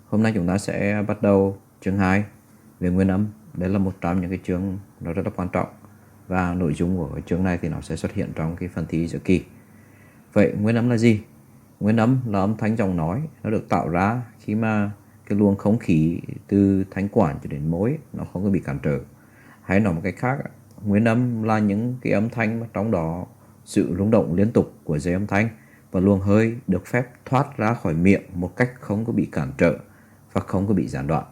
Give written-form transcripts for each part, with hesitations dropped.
Hôm nay chúng ta sẽ bắt đầu chương 2 về nguyên âm. Đây là một trong những cái chương nó rất là quan trọng, và nội dung của cái chương này thì nó sẽ xuất hiện trong cái phần thi giữa kỳ. Vậy nguyên âm là gì? Nguyên âm là âm thanh giọng nói, nó được tạo ra khi mà cái luồng không khí từ thanh quản cho đến môi nó không có bị cản trở. Hay nói một cách khác, nguyên âm là những cái âm thanh mà trong đó sự rung động liên tục của dây âm thanh và luồng hơi được phép thoát ra khỏi miệng một cách không có bị cản trở và không có bị gián đoạn.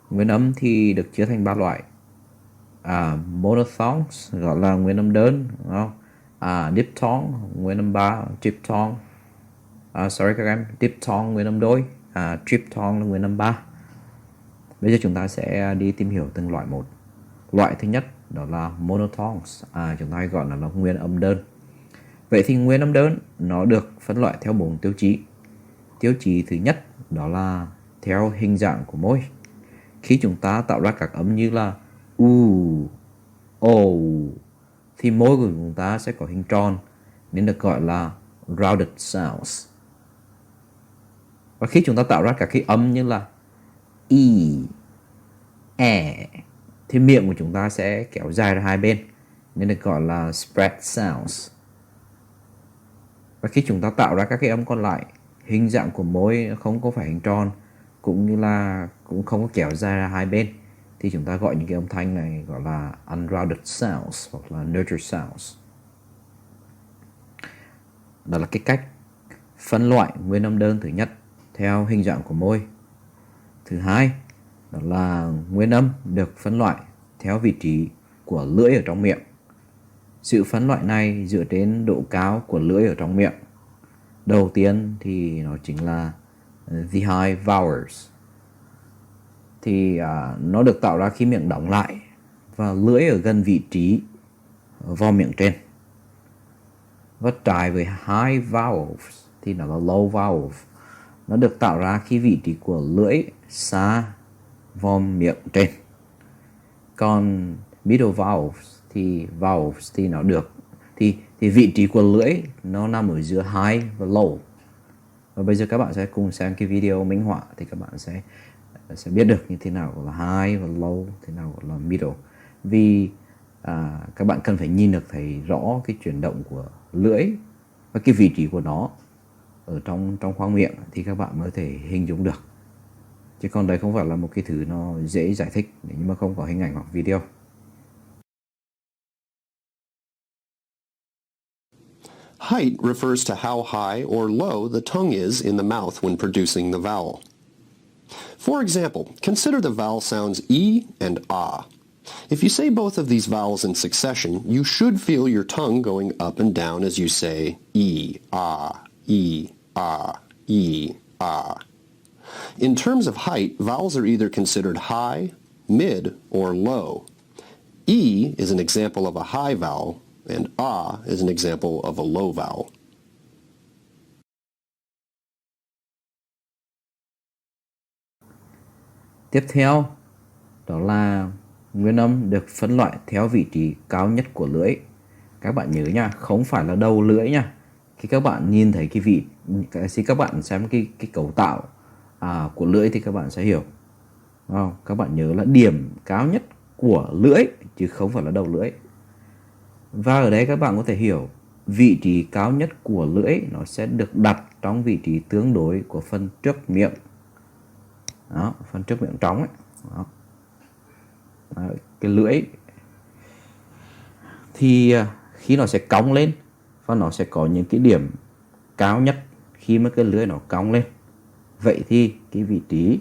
Nguyên âm thì được chia thành 3 loại. Monophthongs gọi là nguyên âm đơn, đúng không? Diphthong nguyên âm 3, triphthong các em, diphthong nguyên âm đôi, triphthong là nguyên âm 3. Bây giờ chúng ta sẽ đi tìm hiểu từng loại một. Loại thứ nhất đó là monophthongs, chúng ta hay gọi là nguyên âm đơn. Vậy thì nguyên âm đơn nó được phân loại theo 4 tiêu chí. Tiêu chí thứ nhất đó là theo hình dạng của môi. Khi chúng ta tạo ra các âm như là u, o thì môi của chúng ta sẽ có hình tròn nên được gọi là rounded sounds. Và khi chúng ta tạo ra các cái âm như là y, e thì miệng của chúng ta sẽ kéo dài ra hai bên nên được gọi là spread sounds. Và khi chúng ta tạo ra các cái âm còn lại, hình dạng của môi không có phải hình tròn cũng như là cũng không có kéo dài ra hai bên thì chúng ta gọi những cái âm thanh này gọi là unrounded sounds hoặc là neutral sounds. Đó là cái cách phân loại nguyên âm đơn thứ nhất theo hình dạng của môi. Thứ hai đó là nguyên âm được phân loại theo vị trí của lưỡi ở trong miệng. Sự phân loại này dựa trên độ cao của lưỡi ở trong miệng. Đầu tiên thì nó chính là the high vowels. Thì nó được tạo ra khi miệng đóng lại và lưỡi ở gần vị trí vo miệng trên. Và trái với high vowels thì nó là low vowels. Nó được tạo ra khi vị trí của lưỡi xa vo miệng trên. Còn middle vowels thì nó được thì vị trí của lưỡi nó nằm ở giữa high và low. Và bây giờ các bạn sẽ cùng xem cái video minh họa thì các bạn sẽ biết được như thế nào gọi là high và low, thế nào gọi là middle. Vì các bạn cần phải nhìn được thấy rõ cái chuyển động của lưỡi và cái vị trí của nó ở trong khoang miệng thì các bạn mới thể hình dung được. Chứ còn đây không phải là một cái thứ nó dễ giải thích nếu mà không có hình ảnh hoặc video. Height refers to how high or low the tongue is in the mouth when producing the vowel. For example, consider the vowel sounds E and A. If you say both of these vowels in succession, you should feel your tongue going up and down as you say E, A, E, A, E, A. In terms of height, vowels are either considered high, mid, or low. E is an example of a high vowel, and A is an example of a low vowel. Tiếp theo đó là nguyên âm được phân loại theo vị trí cao nhất của lưỡi. Các bạn nhớ nha, không phải là đầu lưỡi nha. Khi các bạn nhìn thấy khi các bạn xem cái cấu tạo của lưỡi thì các bạn sẽ hiểu. Các bạn nhớ là điểm cao nhất của lưỡi chứ không phải là đầu lưỡi. Và ở đây các bạn có thể hiểu vị trí cao nhất của lưỡi nó sẽ được đặt trong vị trí tương đối của phần trước miệng. Đó, phần trước miệng trống ấy. Đó. Đó, cái lưỡi thì khi nó sẽ cong lên và nó sẽ có những cái điểm cao nhất khi mà cái lưỡi nó cong lên. Vậy thì cái vị trí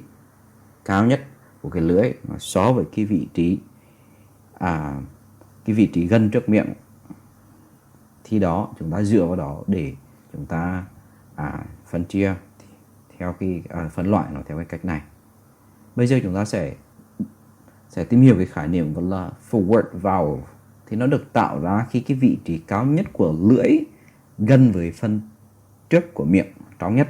cao nhất của cái lưỡi nó so với cái vị trí gần trước miệng thì đó chúng ta dựa vào đó để chúng ta phân chia theo phân loại nó theo cái cách này. Bây giờ chúng ta sẽ tìm hiểu cái khái niệm gọi là forward vowel. Thì nó được tạo ra khi cái vị trí cao nhất của lưỡi gần với phần trước của miệng trống nhất.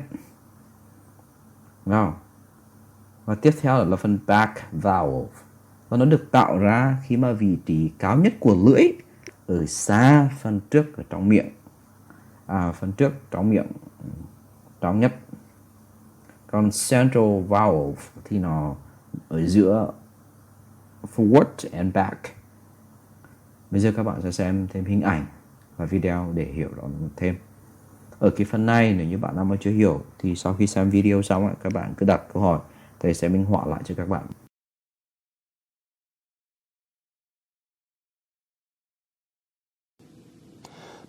Và tiếp theo là phần back vowel. Và nó được tạo ra khi mà vị trí cao nhất của lưỡi ở xa phần trước ở trong miệng. Phần trước trong miệng trống nhất. Còn central vowel thì nó ở giữa forward and back. Bây giờ các bạn sẽ xem thêm hình ảnh và video để hiểu rõ thêm. Ở cái phần này nếu như bạn nào mà chưa hiểu thì sau khi xem video xong các bạn cứ đặt câu hỏi, thầy sẽ minh họa lại cho các bạn.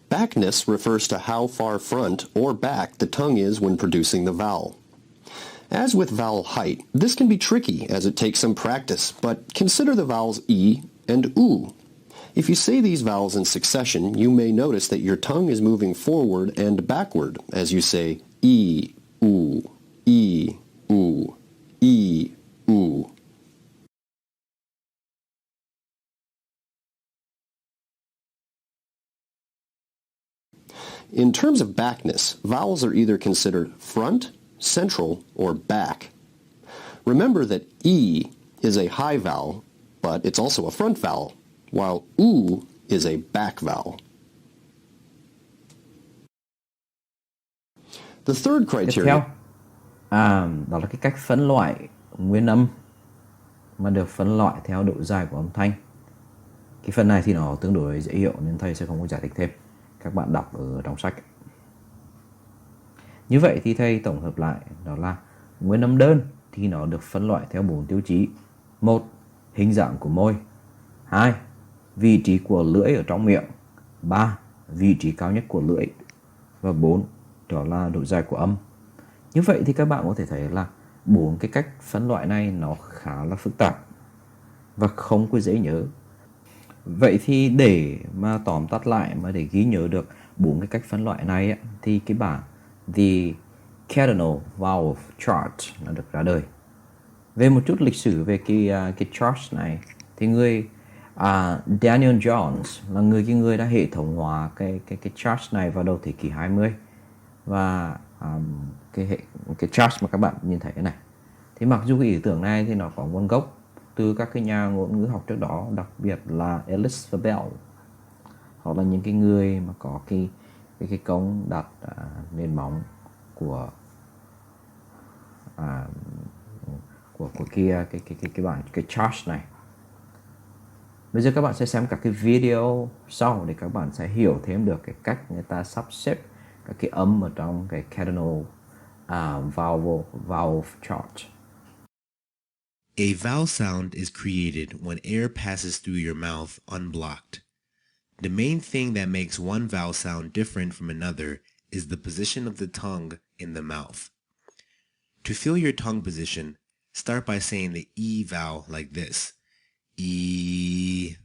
Backness refers to how far front or back the tongue is when producing the vowel. As with vowel height, this can be tricky as it takes some practice, but consider the vowels E and U. If you say these vowels in succession, you may notice that your tongue is moving forward and backward as you say E, U, E, U, E, U. In terms of backness, vowels are either considered front, central, or back. Remember that E is a high vowel, but it's also a front vowel, while U is a back vowel. The third Tiếp criteria... theo, đó là cái cách phân loại nguyên âm mà được phân loại theo độ dài của âm thanh. Cái phần này thì nó tương đối dễ hiểu nên thầy sẽ không có giải thích thêm. Các bạn đọc ở trong sách. Như vậy thì thầy tổng hợp lại đó là nguyên âm đơn thì nó được phân loại theo 4 tiêu chí. 1. Hình dạng của môi. 2. Vị trí của lưỡi ở trong miệng. 3. Vị trí cao nhất của lưỡi. Và 4. Đó là độ dài của âm. Như vậy thì các bạn có thể thấy là 4 cái cách phân loại này nó khá là phức tạp và không có dễ nhớ. Vậy thì để mà tóm tắt lại mà để ghi nhớ được 4 cái cách phân loại này thì cái bảng The Cardinal Vowels Chart nó được ra đời. Về một chút lịch sử về cái chart này thì Daniel Jones là người đã hệ thống hóa cái chart này vào đầu thế kỷ 20. Và cái chart mà các bạn nhìn thấy này thì mặc dù cái ý tưởng này thì nó có nguồn gốc từ các cái nhà ngôn ngữ học trước đó, đặc biệt là Ellis và Bell. Họ là những cái người mà có cái công đặt nền móng của cái chart này. Bây giờ các bạn sẽ xem các cái video sau để các bạn sẽ hiểu thêm được cái cách người ta sắp xếp các cái âm ở trong cái Cardinal Vowel Chart. A vowel sound is created when air passes through your mouth unblocked. The main thing that makes one vowel sound different from another is the position of the tongue in the mouth. To feel your tongue position, start by saying the E vowel like this. E.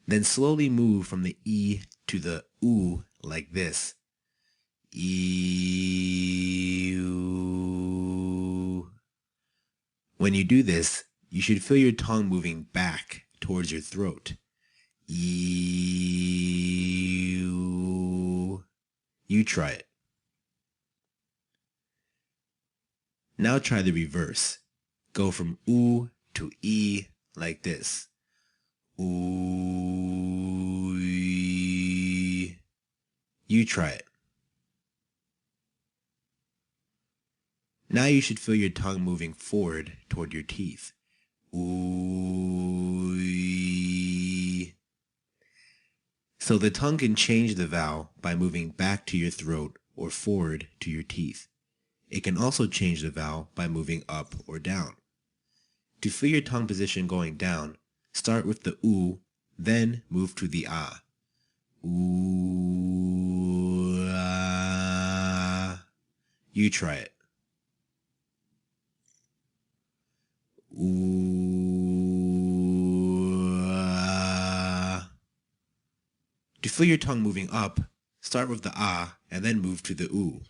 Then slowly move from the E to the U like this. E. When you do this, you should feel your tongue moving back towards your throat. You try it. Now try the reverse. Go from U to E like this. Ooh. You try it. Now you should feel your tongue moving forward toward your teeth. Ooh. So the tongue can change the vowel by moving back to your throat or forward to your teeth. It can also change the vowel by moving up or down. To feel your tongue position going down, start with the U, then move to the A. Ooh. You try it. To feel your tongue moving up, start with the ah and then move to the oo.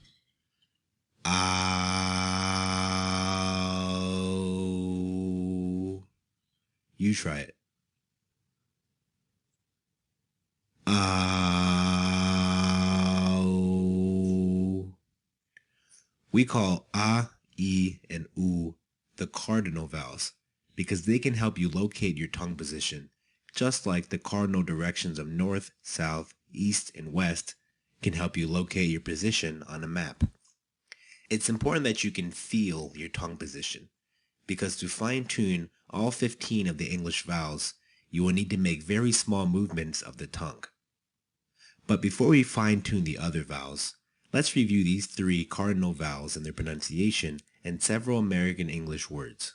Ow. You try it. Ow. We call ah, e, and oo the cardinal vowels because they can help you locate your tongue position, just like the cardinal directions of north, south, east, and west can help you locate your position on a map. It's important that you can feel your tongue position, because to fine-tune all 15 of the English vowels, you will need to make very small movements of the tongue. But before we fine-tune the other vowels, let's review these 3 cardinal vowels and their pronunciation and several American English words.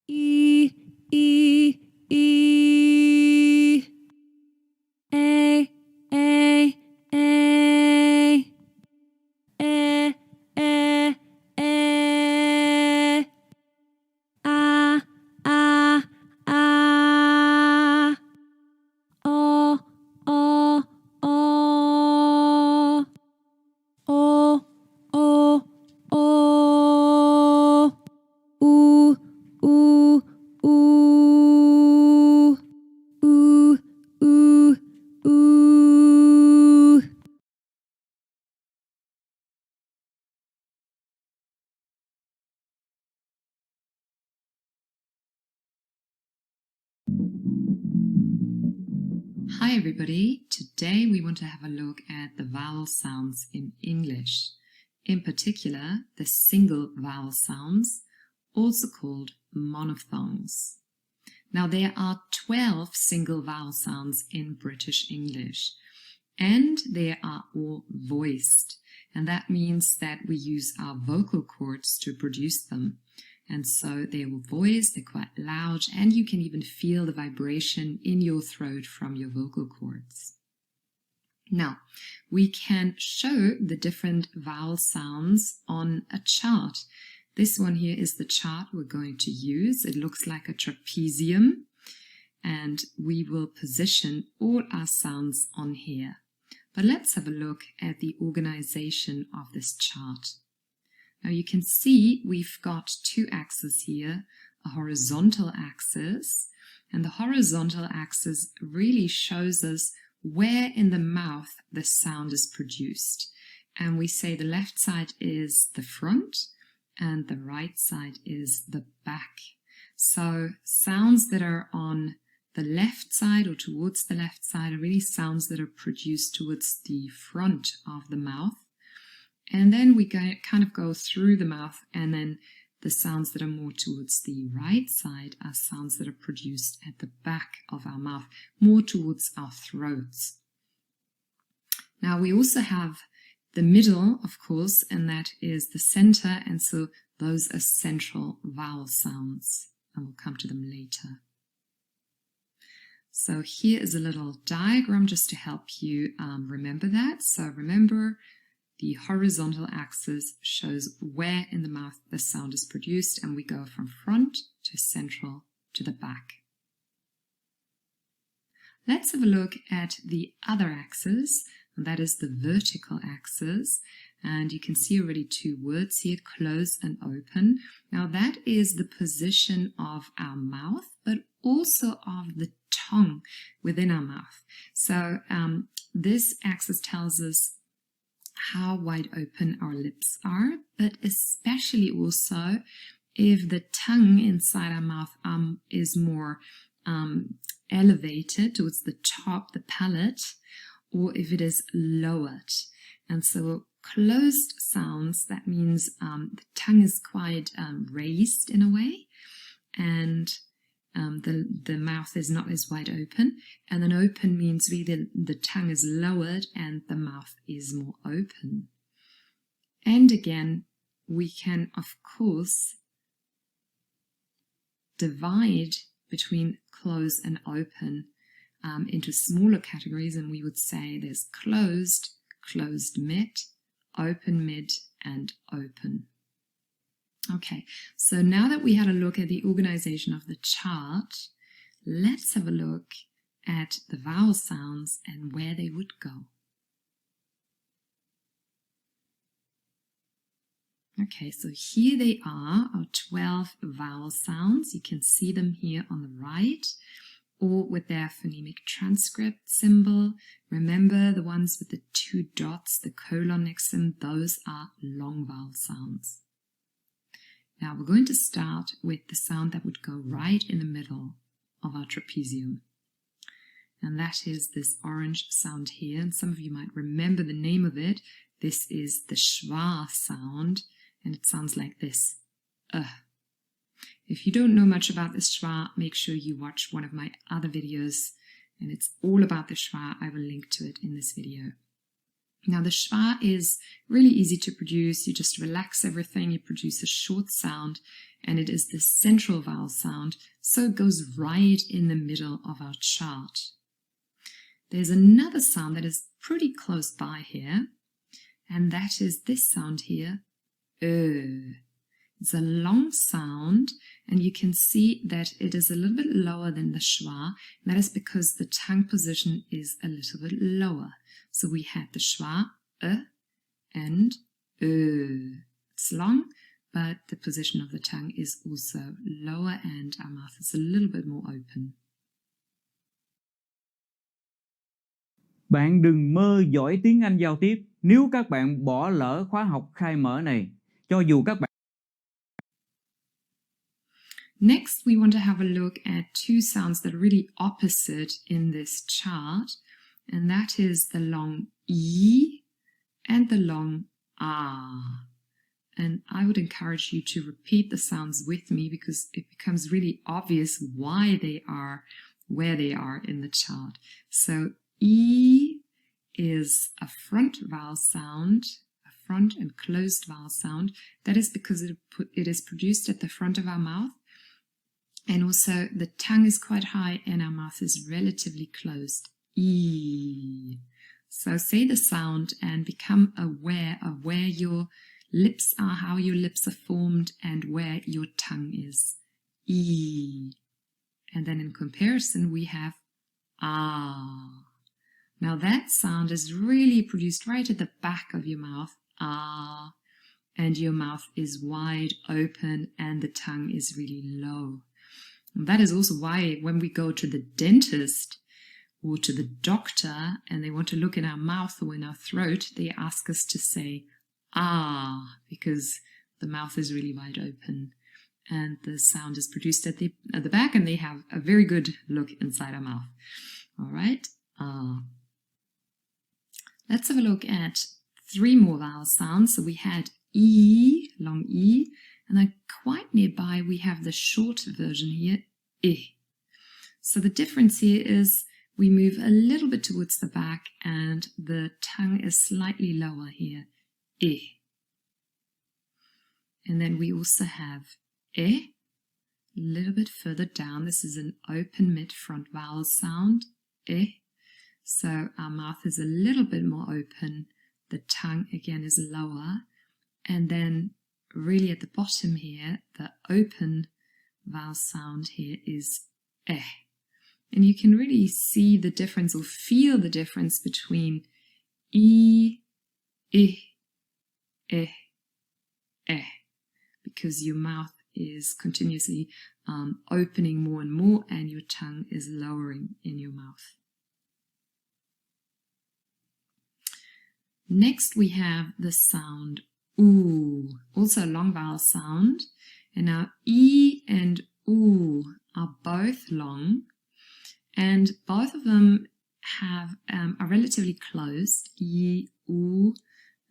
E, E, E. A, A, A. A, A, A. A, A, A. O, O, O. O, O, O. U, U, U. U, U, U. Hi everybody, today we want to have a look at the vowel sounds in English. In particular, the single vowel sounds, also called monophthongs. Now there are 12 single vowel sounds in British English, and they are all voiced. And that means that we use our vocal cords to produce them. And so they are voiced, they're quite loud, and you can even feel the vibration in your throat from your vocal cords. Now, we can show the different vowel sounds on a chart. This one here is the chart we're going to use. It looks like a trapezium, and we will position all our sounds on here. But let's have a look at the organization of this chart. Now you can see we've got 2 axes here, a horizontal axis, and the horizontal axis really shows us where in the mouth the sound is produced. And we say the left side is the front and the right side is the back. So sounds that are on the left side or towards the left side are really sounds that are produced towards the front of the mouth. And then we kind of go through the mouth, and then the sounds that are more towards the right side are sounds that are produced at the back of our mouth, more towards our throats. Now we also have the middle, of course, and that is the center, and so those are central vowel sounds, and we'll come to them later. So here is a little diagram just to help you remember that. So remember, the horizontal axis shows where in the mouth the sound is produced, and we go from front to central to the back. Let's have a look at the other axis, and that is the vertical axis. And you can see already 2 words here, close and open. Now that is the position of our mouth, but also of the tongue within our mouth. So this axis tells us how wide open our lips are, but especially also if the tongue inside our mouth is more elevated towards the top, the palate, or if it is lowered. And so closed sounds, that means the tongue is quite raised in a way, and the mouth is not as wide open. And then open means really the tongue is lowered and the mouth is more open. And again, we can, of course, divide between close and open into smaller categories, and we would say there's closed, closed mid, and open. Okay, so now that we had a look at the organization of the chart, let's have a look at the vowel sounds and where they would go. Okay, so here they are, our 12 vowel sounds. You can see them here on the right, or with their phonemic transcript symbol. Remember the ones with the 2 dots, the colon next to them, those are long vowel sounds. Now we're going to start with the sound that would go right in the middle of our trapezium. and that is this orange sound here. And some of you might remember the name of it. This is the Schwa sound, and it sounds like this. If you don't know much about this schwa, make sure you watch one of my other videos, and it's all about the schwa. I will link to it in this video. Now the schwa is really easy to produce. You just relax everything, you produce a short sound, and it is the central vowel sound, so it goes right in the middle of our chart. There's another sound that is pretty close by here, and that is this sound here, It's a long sound, and you can see that it is a little bit lower than the schwa. That is because the tongue position is a little bit lower. So we had the schwa, and It's long, but the position of the tongue is also lower, and our mouth is a little bit more open. Bạn đừng mơ giỏi tiếng Anh giao tiếp nếu các bạn bỏ lỡ khóa học khai mở này. Cho dù các bạn Next, we want to have a look at two sounds that are really opposite in this chart, and that is the long E and the long A. And I would encourage you to repeat the sounds with me because it becomes really obvious why they are where they are in the chart. So E is a front vowel sound, a front and closed vowel sound. That is because it is produced at the front of our mouth. And also the tongue is quite high and our mouth is relatively closed. E. So say the sound and become aware of where your lips are, how your lips are formed, and where your tongue is. E. And then in comparison we have A. Now that sound is really produced right at the back of your mouth. A. And your mouth is wide open and the tongue is really low. And that is also why when we go to the dentist or to the doctor and they want to look in our mouth or in our throat, they ask us to say ah, because the mouth is really wide open and the sound is produced at the back, and they have a very good look inside our mouth. All right. Let's have a look at three more vowel sounds. So we had E, long E, and then quite nearby we have the short version here, I. So the difference here is we move a little bit towards the back and the tongue is slightly lower here, I. And then we also have E, a little bit further down. This is an open mid-front vowel sound, I. So our mouth is a little bit more open. The tongue again is lower. And then really at the bottom here, the open vowel sound here is eh. And you can really see the difference or feel the difference between e, I, eh, eh, because your mouth is continuously opening more and more and your tongue is lowering in your mouth. Next we have the sound oo, also a long vowel sound. And now E and oo are both long, and both of them are relatively close, E, oo.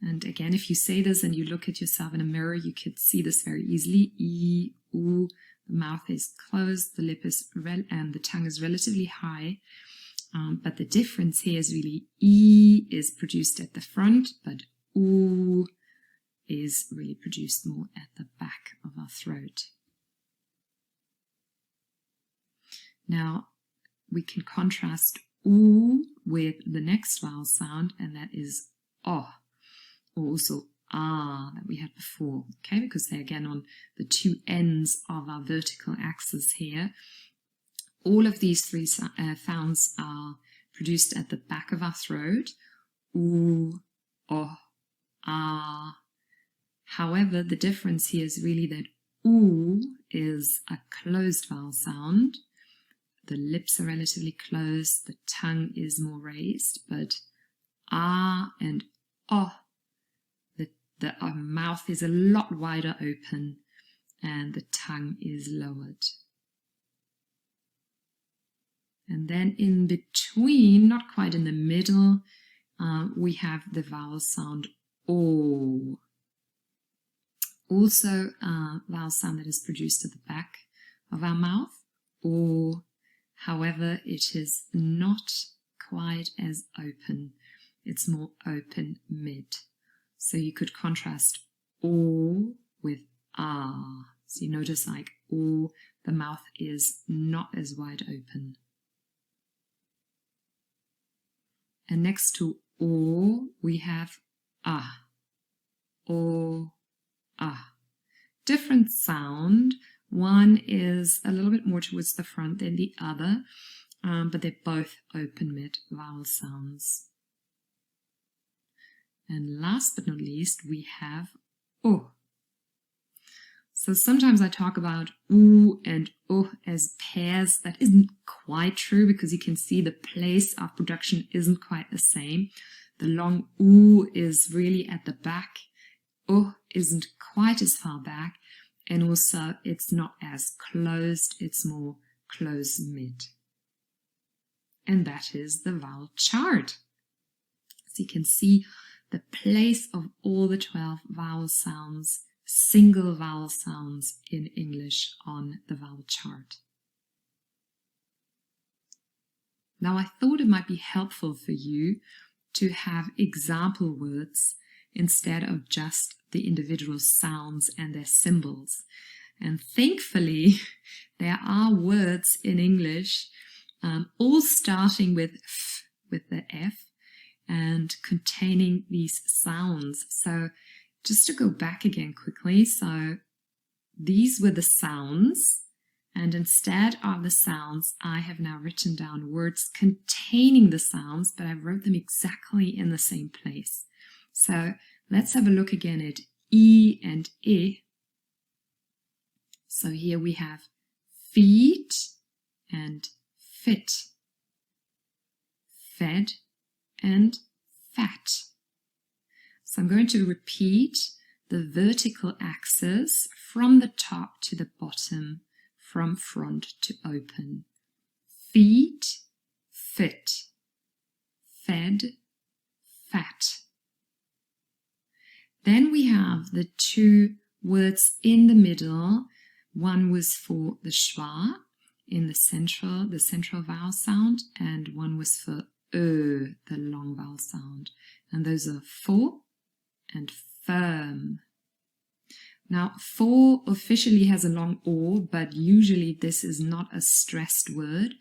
And again, if you say this and you look at yourself in a mirror, you could see this very easily. E, oo, the mouth is closed, the lip is and the tongue is relatively high. But the difference here is really E is produced at the front, but oo is really produced more at the back of our throat. Now we can contrast oo with the next vowel sound, and that is o, or also ah that we had before, okay, because they're again on the two ends of our vertical axis here. All of these three sounds are produced at the back of our throat, oo, o, ah. However, the difference here is really that oo is a closed vowel sound. The lips are relatively closed, the tongue is more raised, but ah and o, the mouth is a lot wider open and the tongue is lowered. And then in between, not quite in the middle, we have the vowel sound O. Also a vowel sound that is produced at the back of our mouth, O. However, it is not quite as open. It's more open mid. So you could contrast O with ah. So you notice like O, the mouth is not as wide open. And next to O, we have ah. O, ah. Different sound. One is a little bit more towards the front than the other, but they're both open mid vowel sounds. And last but not least, we have O. So sometimes I talk about U and O as pairs. That isn't quite true because you can see the place of production isn't quite the same. The long U is really at the back. O isn't quite as far back. And also it's not as closed, it's more close mid. And that is the vowel chart. So you can see the place of all the 12 vowel sounds, single vowel sounds in English on the vowel chart. Now I thought it might be helpful for you to have example words instead of just the individual sounds and their symbols. And thankfully, there are words in English all starting with f, with the F, and containing these sounds. So just to go back again quickly, so these were the sounds, and instead of the sounds, I have now written down words containing the sounds, but I wrote them exactly in the same place. So let's have a look again at E and E. So here we have feet and fit, fed and fat. So I'm going to repeat the vertical axis from the top to the bottom, from front to open. Feet, fit, fed, fat. Then we have the two words in the middle. One was for the schwa in the central vowel sound, and one was for the long vowel sound. And those are for and firm. Now, for officially has a long o, but usually this is not a stressed word,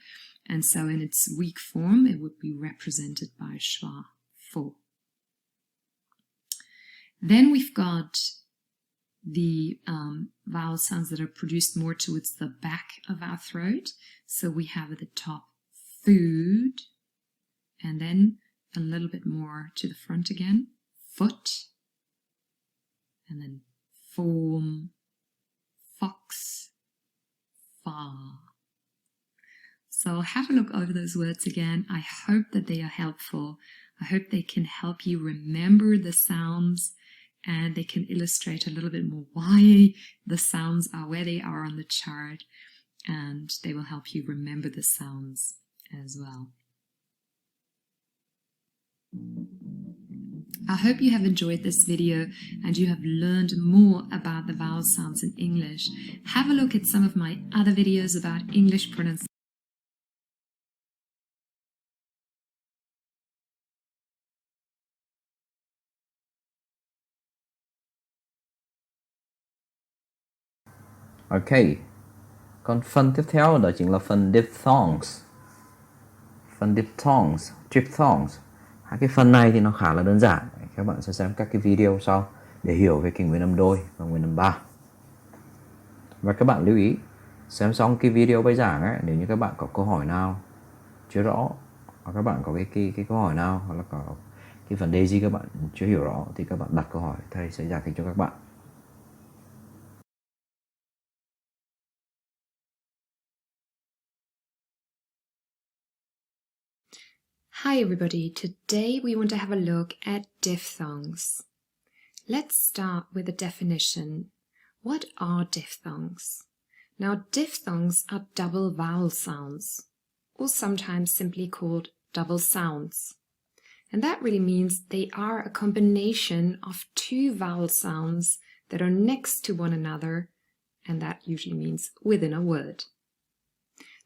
and so in its weak form it would be represented by schwa, for. Then we've got the vowel sounds that are produced more towards the back of our throat. So we have at the top food, and then a little bit more to the front again, foot, and then form, fox, far. So have a look over those words again. I hope that they are helpful. I hope they can help you remember the sounds, and they can illustrate a little bit more why the sounds are where they are on the chart, and they will help you remember the sounds as well. I hope you have enjoyed this video and you have learned more about the vowel sounds in English. Have a look at some of my other videos about English pronunciation. Ok, còn phần tiếp theo đó chính là phần Diphthongs. Phần Diphthongs, Triphthongs. Hai cái phần này thì nó khá là đơn giản. Các bạn sẽ xem các cái video sau để hiểu về cái nguyên âm đôi và nguyên âm ba. Và các bạn lưu ý, xem xong cái video bài giảng ấy, nếu như các bạn có câu hỏi nào chưa rõ, hoặc các bạn có cái câu hỏi nào, hoặc là có cái vấn đề gì các bạn chưa hiểu rõ, thì các bạn đặt câu hỏi, thầy sẽ giải thích cho các bạn. Hi everybody, today we want to have a look at diphthongs. Let's start with a definition. What are diphthongs? Now diphthongs are double vowel sounds. or sometimes simply called double sounds. And that really means they are a combination of two vowel sounds that are next to one another, and that usually means within a word.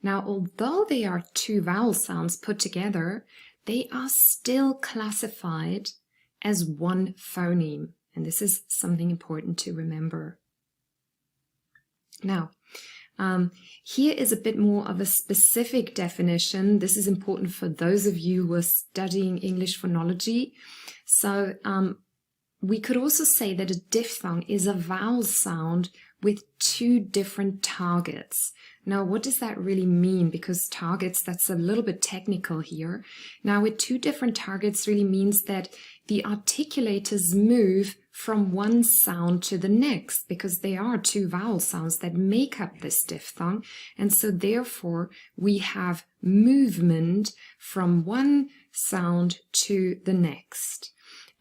Now, although they are two vowel sounds put together, they are still classified as one phoneme, and this is something important to remember. Now, here is a bit more of a specific definition. This is important for those of you who are studying English phonology. So we could also say that a diphthong is a vowel sound with two different targets. Now, what does that really mean? Because targets, that's a little bit technical here. Now, with two different targets really means that the articulators move from one sound to the next, because they are two vowel sounds that make up this diphthong. And so therefore we have movement from one sound to the next.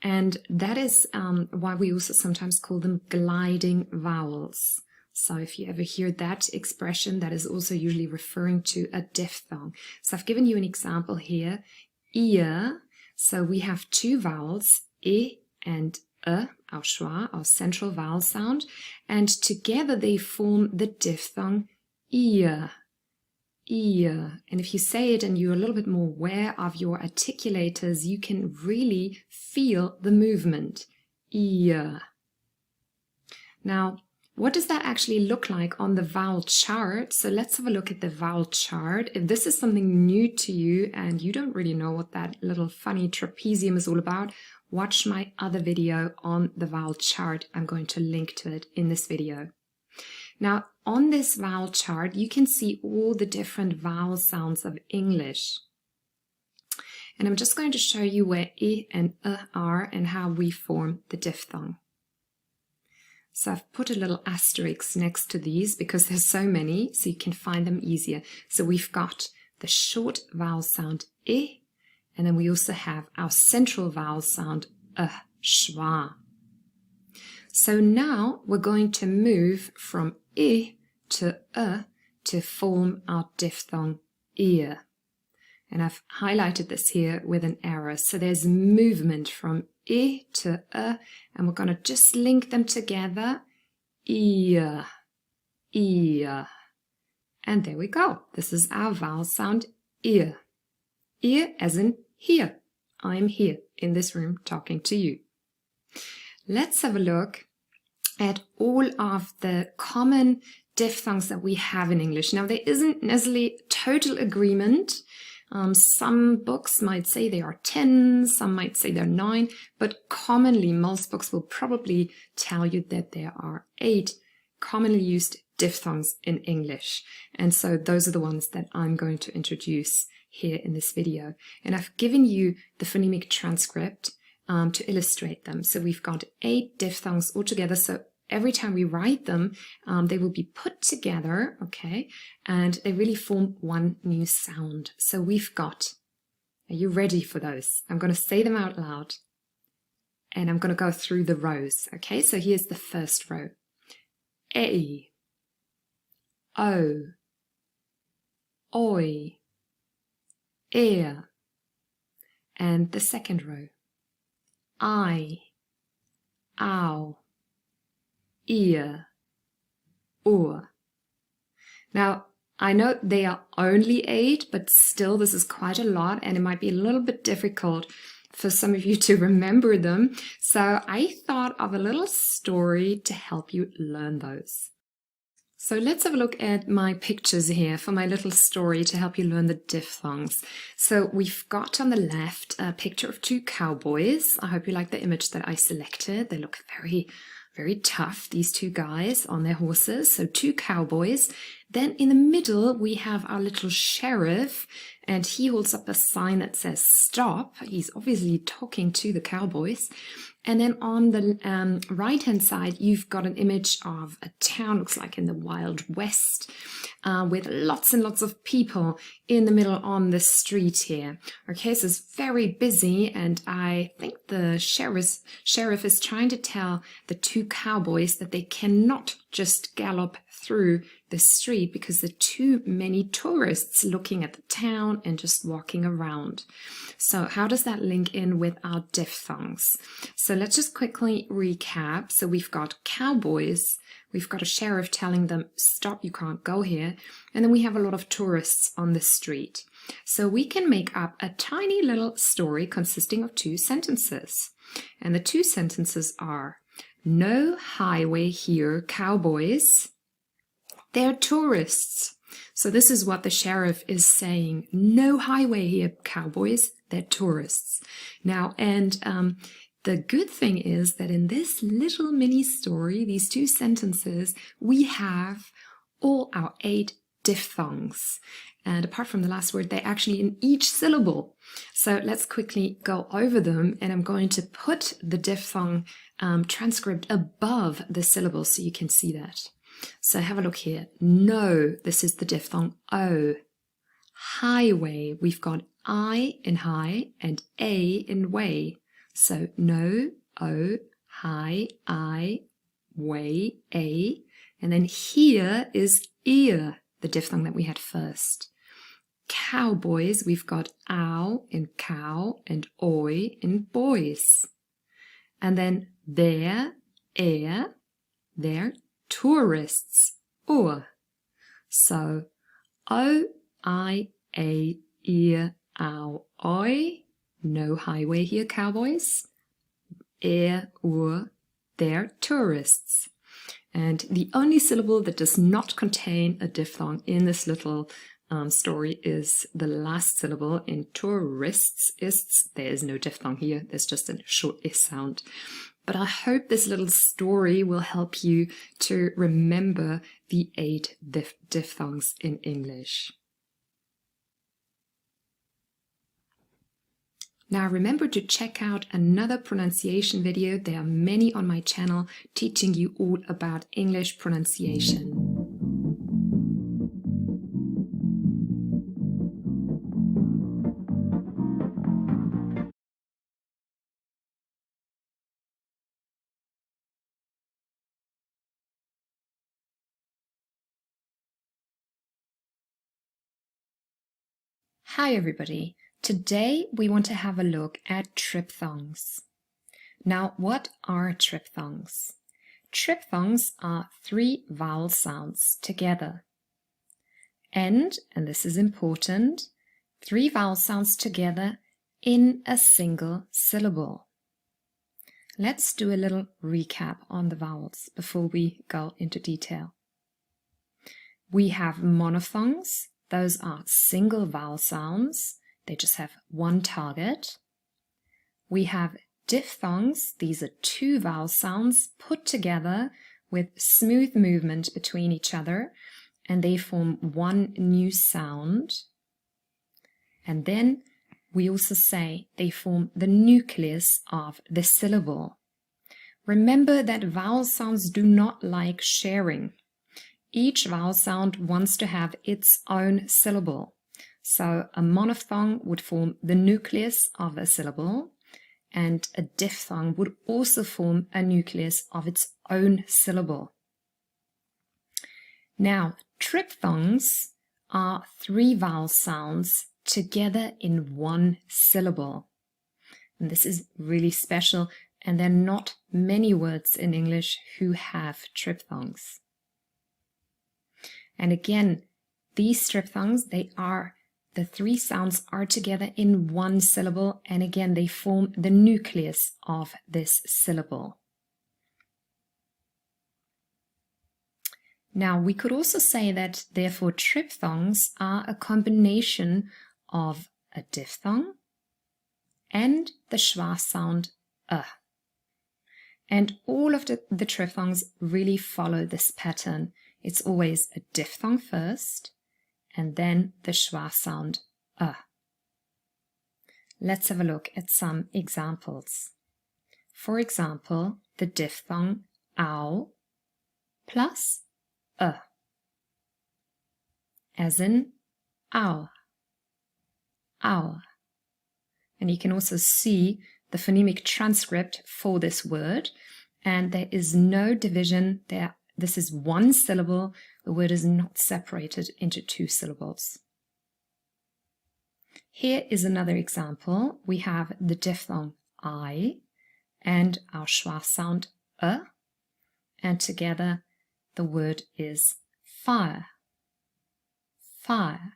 And that is why we also sometimes call them gliding vowels. So if you ever hear that expression, that is also usually referring to a diphthong. So I've given you an example here, ear. So we have two vowels, e and our schwa, our central vowel sound, and together they form the diphthong ear, ear. And if you say it and you're a little bit more aware of your articulators, you can really feel the movement, ear. Now, what does that actually look like on the vowel chart? So let's have a look at the vowel chart. If this is something new to you and you don't really know what that little funny trapezium is all about, watch my other video on the vowel chart. I'm going to link to it in this video. Now, on this vowel chart, you can see all the different vowel sounds of English. And I'm just going to show you where e and are and how we form the diphthong. So I've put a little asterisk next to these because there's so many, so you can find them easier. So we've got the short vowel sound e, and then we also have our central vowel sound schwa. So now we're going to move from e to form our diphthong ear. And I've highlighted this here with an arrow. So there's movement from e to and we're going to just link them together. Ear, ear. And there we go. This is our vowel sound ear. Ear as in here. I'm here in this room talking to you. Let's have a look at all of the common diphthongs that we have in English. Now, there isn't necessarily total agreement. Some books might say there are 10, some might say there are 9, but commonly most books will probably tell you that there are 8 commonly used diphthongs in English. And so those are the ones that I'm going to introduce here in this video. And I've given you the phonemic transcript to illustrate them. So we've got 8 diphthongs altogether. So every time we write them, they will be put together, okay, and they really form one new sound. So we've got, are you ready for those? I'm going to say them out loud, and I'm going to go through the rows, okay? So here's the first row. E, O, oi, ear. And the second row. I, ow, ear, oor. Now, I know they are only 8, but still this is quite a lot and it might be a little bit difficult for some of you to remember them. So I thought of a little story to help you learn those. So let's have a look at my pictures here for my little story to help you learn the diphthongs. So we've got on the left a picture of 2 cowboys. I hope you like the image that I selected. They look very tough, these 2 guys on their horses. So 2 cowboys. Then in the middle, we have our little sheriff, and he holds up a sign that says stop. He's obviously talking to the cowboys. And then on the right-hand side, you've got an image of a town, looks like in the Wild West, with lots and lots of people in the middle on the street here. Okay, so it's very busy, and I think the sheriff is trying to tell the 2 cowboys that they cannot just gallop through the street because there are too many tourists looking at the town and just walking around. So how does that link in with our diphthongs? So let's just quickly recap. So we've got cowboys, we've got a sheriff telling them, stop, you can't go here. And then we have a lot of tourists on the street. So we can make up a tiny little story consisting of 2 sentences. And the 2 sentences are, no highway here, cowboys. They're tourists. So this is what the sheriff is saying. No highway here, cowboys. They're tourists. Now, and the good thing is that in this little mini story, these 2 sentences, we have all our 8 diphthongs. And apart from the last word, they're actually in each syllable. So let's quickly go over them. And I'm going to put the diphthong transcript above the syllable so you can see that. So have a look here. No, this is the diphthong O. Highway, we've got I in high and A in way. So no, O, high, I, way, A. And then here is ear, the diphthong that we had first. Cowboys, we've got ow in cow and oi in boys. And then there, air, they're tourists, or. So O, I, A, ear, ow, oi, no highway here, cowboys. Air, they're tourists. And the only syllable that does not contain a diphthong in this little story is the last syllable in tourists. There is no diphthong here. There's just a short is sound. But I hope this little story will help you to remember the 8 diphthongs in English. Now remember to check out another pronunciation video. There are many on my channel teaching you all about English pronunciation. Hi everybody. Today we want to have a look at triphthongs. Now, what are triphthongs? Triphthongs are 3 vowel sounds together. And this is important, 3 vowel sounds together in a single syllable. Let's do a little recap on the vowels before we go into detail. We have monophthongs. Those are single vowel sounds. They just have one target. We have diphthongs. These are 2 vowel sounds put together with smooth movement between each other, and they form one new sound. And then we also say they form the nucleus of the syllable. Remember that vowel sounds do not like sharing. Each vowel sound wants to have its own syllable. So a monophthong would form the nucleus of a syllable, and a diphthong would also form a nucleus of its own syllable. Now, triphthongs are 3 vowel sounds together in one syllable. And this is really special, and there are not many words in English who have triphthongs. And again, these triphthongs, the 3 sounds are together in one syllable, and again, they form the nucleus of this syllable. Now, we could also say that, therefore, triphthongs are a combination of a diphthong and the schwa sound And all of the triphthongs really follow this pattern. It's always a diphthong first, and then the schwa sound Let's have a look at some examples. For example, the diphthong ow plus as in ow, ow. And you can also see the phonemic transcript for this word, and there is no division. this is one syllable, the word is not separated into two syllables. Here is another example. We have the diphthong I and our schwa sound and together the word is fire. Fire.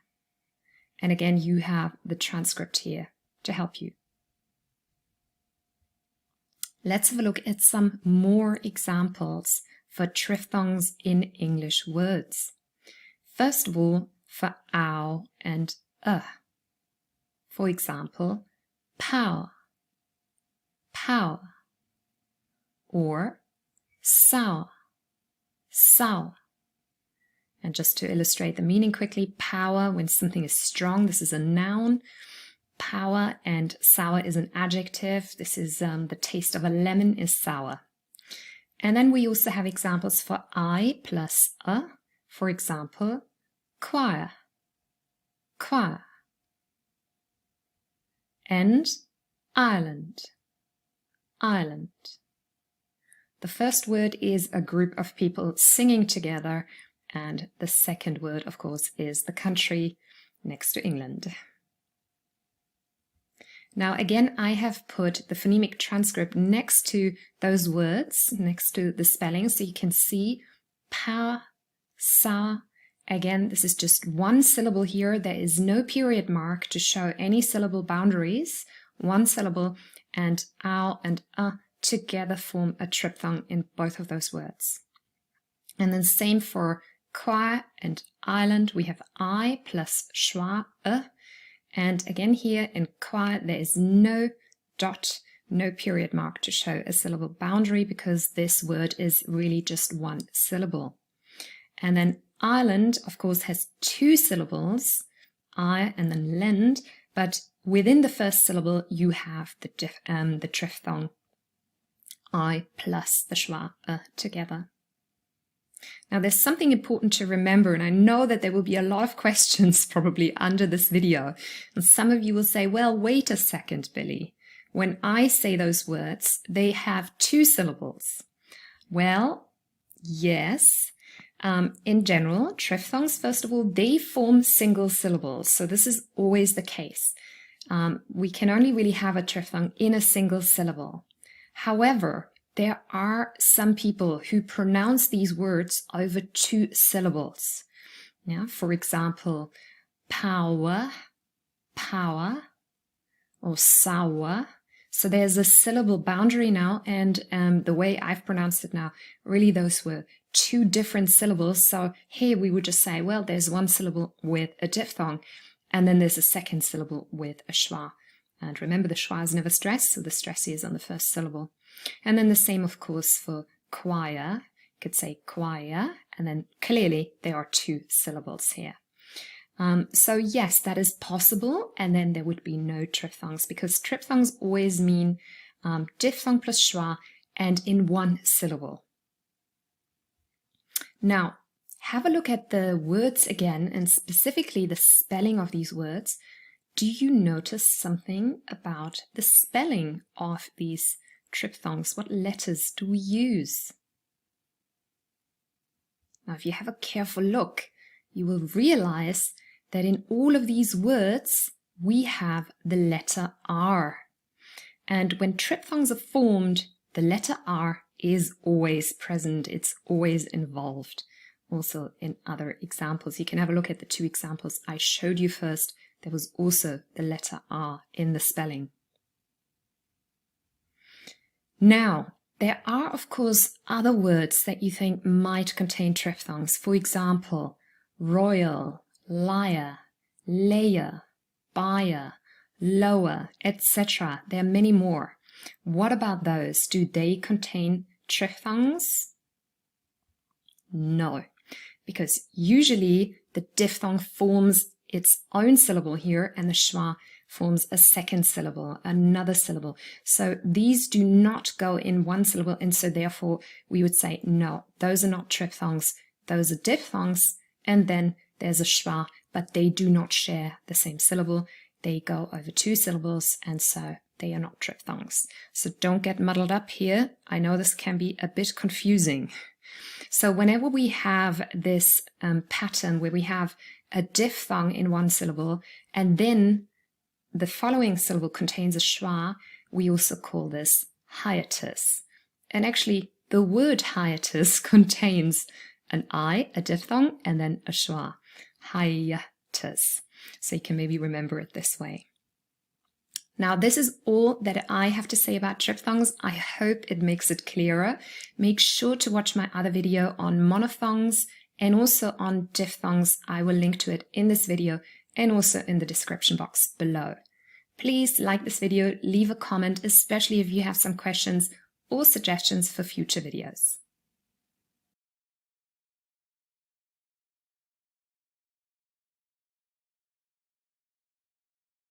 And again, you have the transcript here to help you. Let's have a look at some more examples for triphthongs in English words. First of all, for ow and For example, power, power, or sour, sour. And just to illustrate the meaning quickly, power, when something is strong, this is a noun. Power, and sour is an adjective. This is the taste of a lemon is sour. And then we also have examples for I plus a. For example, choir, choir. And island, island. The first word is a group of people singing together, and the second word, of course, is the country next to England. Now, again, I have put the phonemic transcript next to those words, next to the spelling, so you can see power, sour. Again, this is just one syllable here. There is no period mark to show any syllable boundaries. One syllable, and ow and together form a triphthong in both of those words. And then same for choir and island. We have I plus schwa, and again here in choir there is no dot, no period mark to show a syllable boundary because this word is really just one syllable. And then island, of course, has two syllables, I and then lend, but within the first syllable you have the triphthong I plus the schwa together. Now there's something important to remember, and I know that there will be a lot of questions probably under this video, and some of you will say, well, wait a second, Billy. When I say those words, they have two syllables. Well, yes. In general, triphthongs, first of all, they form single syllables. So this is always the case. We can only really have a triphthong in a single syllable. However, there are some people who pronounce these words over two syllables. Yeah, for example, power, power, or sour. So there's a syllable boundary now, and the way I've pronounced it now, really those were two different syllables. So here we would just say, well, there's one syllable with a diphthong, and then there's a second syllable with a schwa. And remember, the schwa is never stressed, so the stress is on the first syllable. And then the same, of course, for choir. You could say choir, and then clearly there are two syllables here. So yes, that is possible, and then there would be no triphthongs, because triphthongs always mean diphthong plus schwa and in one syllable. Now, have a look at the words again, and specifically the spelling of these words. Do you notice something about the spelling of these triphthongs? What letters do we use? Now, if you have a careful look, you will realize that in all of these words, we have the letter R. And when triphthongs are formed, the letter R is always present. It's always involved. Also in other examples, you can have a look at the two examples I showed you first. There was also the letter R in the spelling. Now, there are, of course, other words that you think might contain triphthongs. For example, royal, liar, layer, buyer, lower, etc. There are many more. What about those? Do they contain triphthongs? No, because usually the diphthong forms its own syllable here, and the schwa forms a second syllable, another syllable. So these do not go in one syllable, and so therefore we would say, no, those are not triphthongs, those are diphthongs, and then there's a schwa, but they do not share the same syllable. They go over two syllables, and so they are not triphthongs. So don't get muddled up here. I know this can be a bit confusing. So whenever we have this pattern where we have a diphthong in one syllable and then the following syllable contains a schwa, we also call this hiatus. And actually, the word hiatus contains an I, a diphthong, and then a schwa. Hiatus. So you can maybe remember it this way. Now, this is all that I have to say about triphthongs. I hope it makes it clearer. Make sure to watch my other video on monophthongs and also on diphthongs. I will link to it in this video and also in the description box below. Please like this video, leave a comment, especially if you have some questions or suggestions for future videos.